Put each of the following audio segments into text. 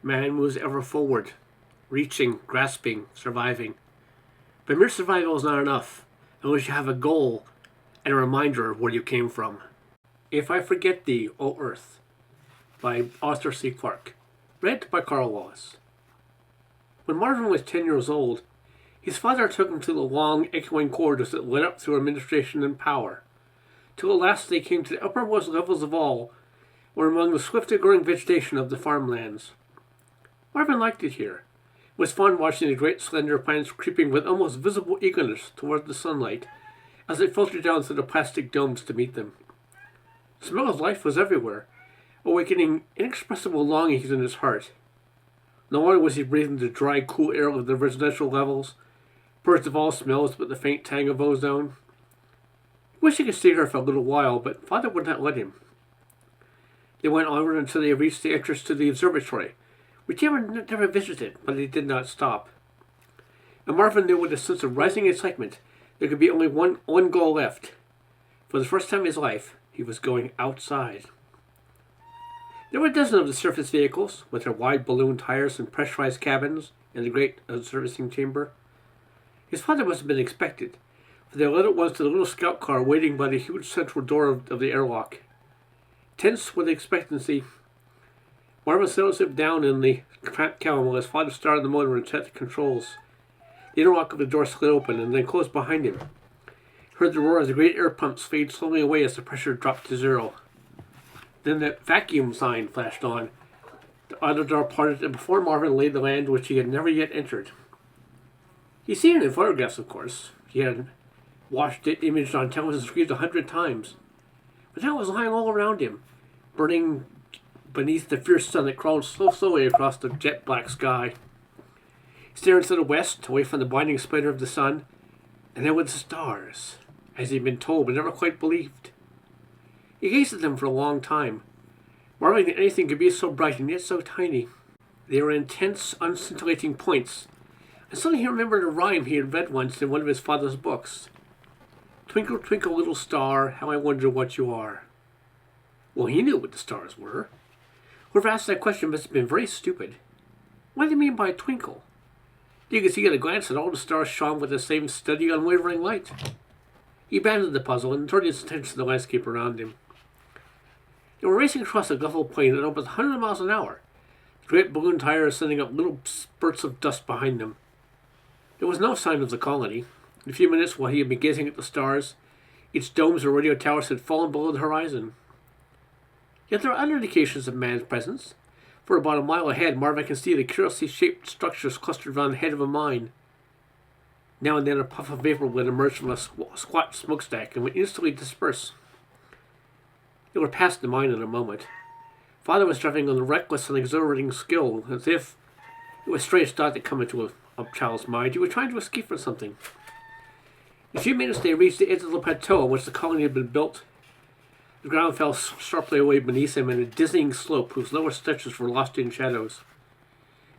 Man moves ever forward, reaching, grasping, surviving. But mere survival is not enough unless you have a goal and a reminder of where you came from. If I Forget Thee, O Earth, by Arthur C. Clarke. Read by Karl. When Marvin was 10 years old, his father took him to the long, echoing corridors that led up through administration and power, till at last they came to the uppermost levels of all, or among the swiftly growing vegetation of the farmlands. Marvin liked it here. It was fun watching the great slender plants creeping with almost visible eagerness toward the sunlight as they filtered down through the plastic domes to meet them. The smell of life was everywhere, awakening inexpressible longings in his heart. No longer was he breathing the dry, cool air of the residential levels, purged of all smells but the faint tang of ozone. He wished he could stay there for a little while, but Father would not let him. They went onward until they reached the entrance to the observatory, which he never visited, but he did not stop. And Marvin knew with a sense of rising excitement there could be only one goal left. For the first time in his life, he was going outside. There were a dozen of the surface vehicles, with their wide balloon tires and pressurized cabins in the great servicing chamber. His father must have been expected, for they led at once to the little scout car waiting by the huge central door of the airlock. Tense with expectancy, Marvin settled himself down in the cramped cabin while his father started the motor and set the controls. The interlock of the door slid open and then closed behind him. He heard the roar as the great air pumps fade slowly away as the pressure dropped to zero. Then the vacuum sign flashed on. The outer door parted, and before Marvin lay the land which he had never yet entered. He'd seen it in photographs, of course. He had watched it imaged on television screens 100 times. But now it was lying all around him, burning beneath the fierce sun that crawled so slowly across the jet-black sky. He stared to the west, away from the blinding splendor of the sun, and then with the stars, as he'd been told but never quite believed. He gazed at them for a long time, marveling that anything could be so bright and yet so tiny. They were intense, unscintillating points, and suddenly he remembered a rhyme he had read once in one of his father's books. Twinkle, twinkle, little star, how I wonder what you are. Well, he knew what the stars were. Whoever asked that question must have been very stupid. What did he mean by twinkle? You could see at a glance that all the stars shone with the same steady, unwavering light. He abandoned the puzzle and turned his attention to the landscape around him. They were racing across a level plain at almost 100 miles an hour, the great balloon tires sending up little spurts of dust behind them. There was no sign of the colony. In a few minutes, while he had been gazing at the stars, its domes or radio towers had fallen below the horizon. Yet there were other indications of man's presence. For about a mile ahead, Marvin could see the curiously shaped structures clustered around the head of a mine. Now and then a puff of vapor would emerge from a squat smokestack and would instantly disperse. They were past the mine in a moment. Father was driving on a reckless and exhilarating skill, as if it was a strange thought that come into a child's mind. He was trying to escape from something. In a few minutes they reached the edge of the plateau on which the colony had been built. The ground fell sharply away beneath them in a dizzying slope whose lower stretches were lost in shadows.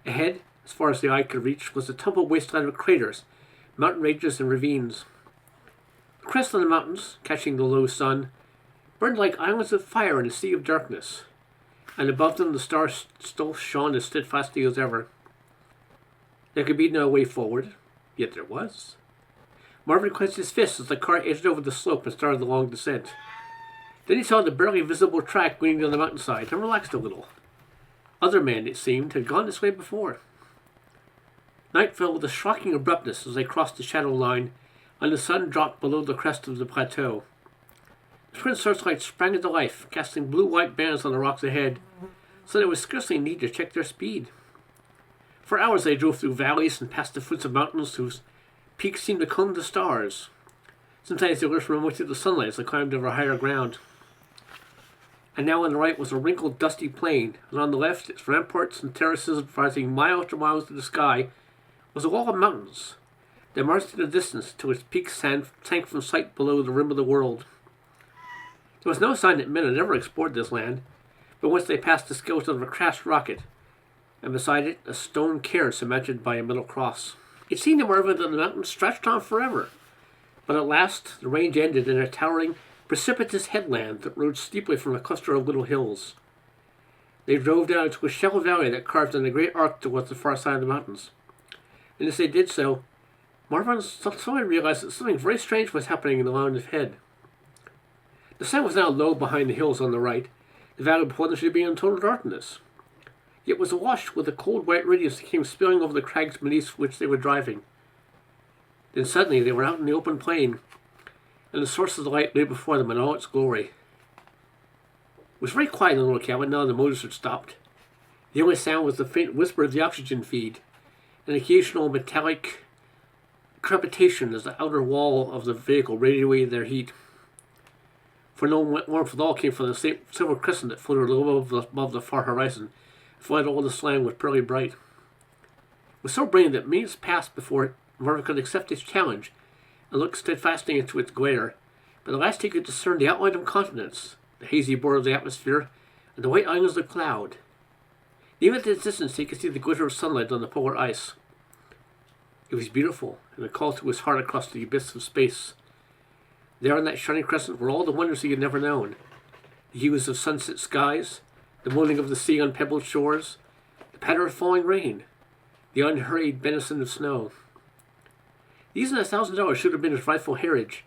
Ahead, as far as the eye could reach, was a tumbled wasteland of craters, mountain ranges, and ravines. The crests of the mountains, catching the low sun, burned like islands of fire in a sea of darkness, and above them the stars still shone as steadfastly as ever. There could be no way forward, yet there was. Marvin clenched his fists as the car edged over the slope and started the long descent. Then he saw the barely visible track leading down the mountainside and relaxed a little. Other men, it seemed, had gone this way before. Night fell with a shocking abruptness as they crossed the shadow line, and the sun dropped below the crest of the plateau. The twin searchlights sprang into life, casting blue-white bands on the rocks ahead, so there was scarcely need to check their speed. For hours they drove through valleys and past the foots of mountains whose peaks seemed to comb the stars. Sometimes they lurched from amongst the sunlight as they climbed over higher ground. And now on the right was a wrinkled, dusty plain, and on the left, its ramparts and terraces rising mile after mile to the sky, was a wall of mountains that marched in the distance till its peaks sank from sight below the rim of the world. There was no sign that men had ever explored this land, but once they passed the skeleton of a crashed rocket, and beside it a stone cairn cemented by a metal cross. It seemed to Marvin that the mountains stretched on forever, but at last the range ended in a towering, precipitous headland that rose steeply from a cluster of little hills. They drove down into a shallow valley that carved in a great arc towards the far side of the mountains. And as they did so, Marvin suddenly realized that something very strange was happening in the line ahead. The sun was now low behind the hills on the right. The valley before them should be in total darkness. Yet was awash with a cold white radiance that came spilling over the crags beneath which they were driving. Then suddenly they were out in the open plain, and the source of the light lay before them in all its glory. It was very quiet in the little cabin now the motors had stopped. The only sound was the faint whisper of the oxygen feed, an occasional metallic crepitation as the outer wall of the vehicle radiated their heat. For no warmth at all came from the silver crescent that floated low above the far horizon, and flooded all the slang with pearly bright. It was so brilliant that minutes passed before Marvin could accept its challenge and look steadfastly into its glare, but at last he could discern the outline of continents, the hazy border of the atmosphere, and the white islands of cloud. Even at this distance he could see the glitter of sunlight on the polar ice. It was beautiful, and it called to his heart across the abyss of space. There on that shining crescent were all the wonders he had never known. The hues of sunset skies, the moaning of the sea on pebbled shores, the patter of falling rain, the unhurried benison of snow. These and $1,000 should have been his rightful heritage,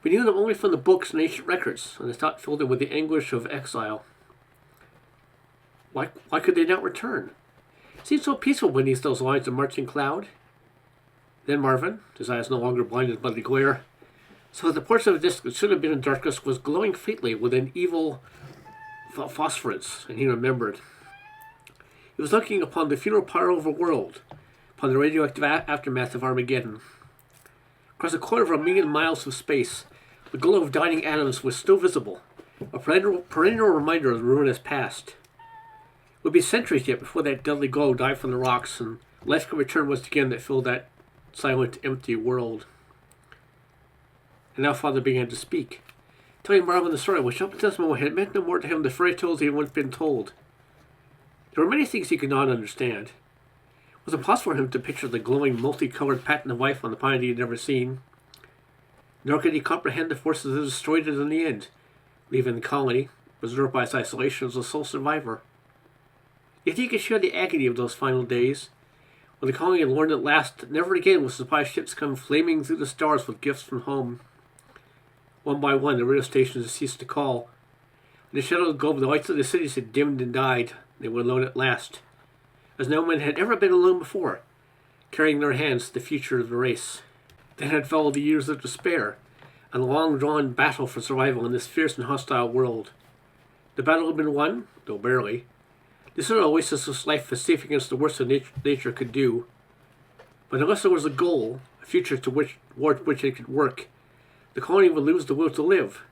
but he knew them only from the books and ancient records, and the thought filled him with the anguish of exile. Why could they not return? It seemed so peaceful beneath those lines of marching cloud. Then Marvin, his eyes no longer blinded by the glare, saw that the portion of the disk that should have been in darkness was glowing faintly with an evil phosphorescence, and he remembered. He was looking upon the funeral pyre of a world, upon the radioactive aftermath of Armageddon. Across a quarter of 1,000,000 miles of space, the glow of dying atoms was still visible, a perennial reminder of the ruinous past. It would be centuries yet before that deadly glow died from the rocks, and life could return once again that filled that silent, empty world. And now Father began to speak, telling Marvin the story which up to this moment had meant no more to him than the fairy tales he had once been told. There were many things he could not understand. It was impossible for him to picture the glowing, multicolored pattern of life on the planet he had never seen. Nor could he comprehend the forces that destroyed it in the end, leaving the colony, preserved by its isolation, as the sole survivor. Yet he could share the agony of those final days, when the colony had learned at last that never again would supply ships come flaming through the stars with gifts from home. One by one, the radio stations had ceased to call. In the shadow of the globe, the lights of the cities had dimmed and died. They were alone at last, as no man had ever been alone before, carrying in their hands the future of the race. Then had followed the years of despair, and the long-drawn battle for survival in this fierce and hostile world. The battle had been won, though barely. This little oasis of life was safe against the worst that nature could do. But unless there was a goal, a future toward which it could work, the colony would lose the will to live.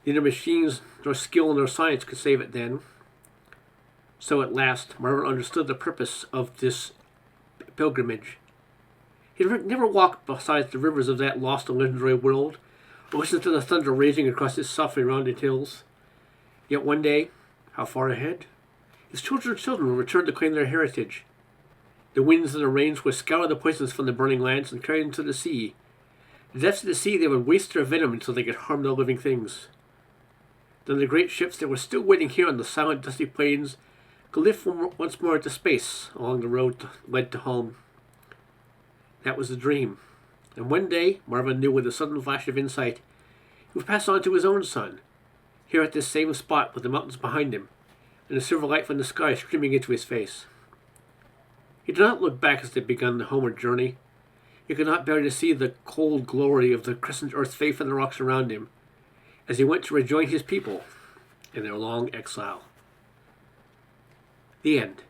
Neither machines, nor skill, nor science could save it then. So at last, Marvin understood the purpose of this pilgrimage. He had never walked beside the rivers of that lost and legendary world, or listened to the thunder raging across its softly rounded hills. Yet one day, how far ahead? His children's children would return to claim their heritage. The winds and the rains would scour the poisons from the burning lands and carry them to the sea. In the depths of the sea they would waste their venom until they could harm no living things. Then the great ships that were still waiting here on the silent, dusty plains could lift once more into space along the road led to home. That was the dream. And one day, Marvin knew with a sudden flash of insight, he would pass on to his own son, here at this same spot with the mountains behind him, and the silver light from the sky streaming into his face. He did not look back as they began the homeward journey. He could not bear to see the cold glory of the crescent earth fade from the rocks around him, as he went to rejoin his people in their long exile. The end.